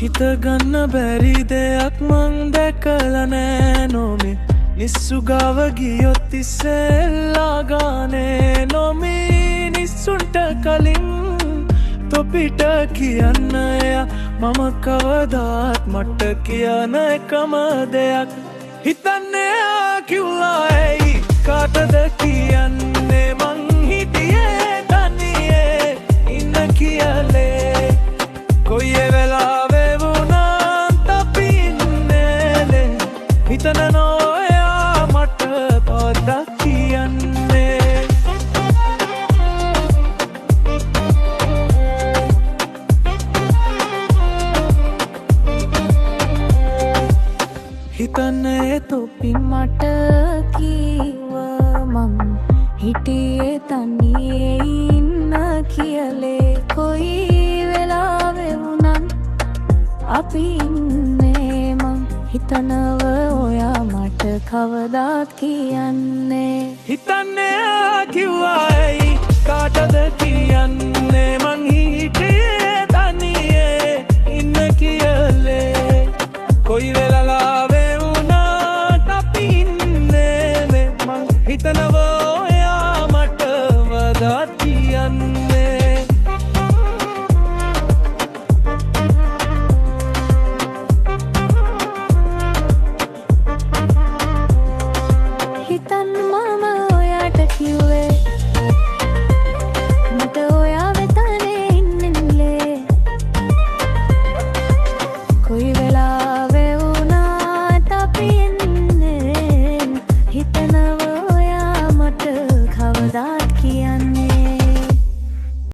හිත ගන්න බැරි දෙයක් මං දැකලා නෑ නොමේ නිස්සු ගාව ගියොත් ඉස්සෙල්ලා ගානේ නොමේ නිස්සුන්ට කලින් තොපිට කියන්න එයා මම කවදාත් මට කියන එකම දෙයක් හිතන්නේ ආ කිව්ලා ඇයි කාටද කියන්නේ මං හිටියේ තනියේ ඉන්න කියලේ කොයි වෙලාවෙ වුණත් අපි ඉන්නේලේ හිතන නොයා මට පොඩ්ඩක් කියන්නේ හිතන්නේ තොපි මට කීව මං හිටියේ තනියේ ඉන්න කියලේ කොයි වෙලාවෙ වුණත් අපි ඉන්නේ මං හිතනව ඔයා මට කවදාත් කියන්නේ හිතන්නේ කිව්වා ඇයි කාටද කියන්නේ මං හිටියේ තනියේ ඉන්න කියලේ කොයි වෙලාවෙ වුණත් අපි ඉන්නේ මං හිතනවා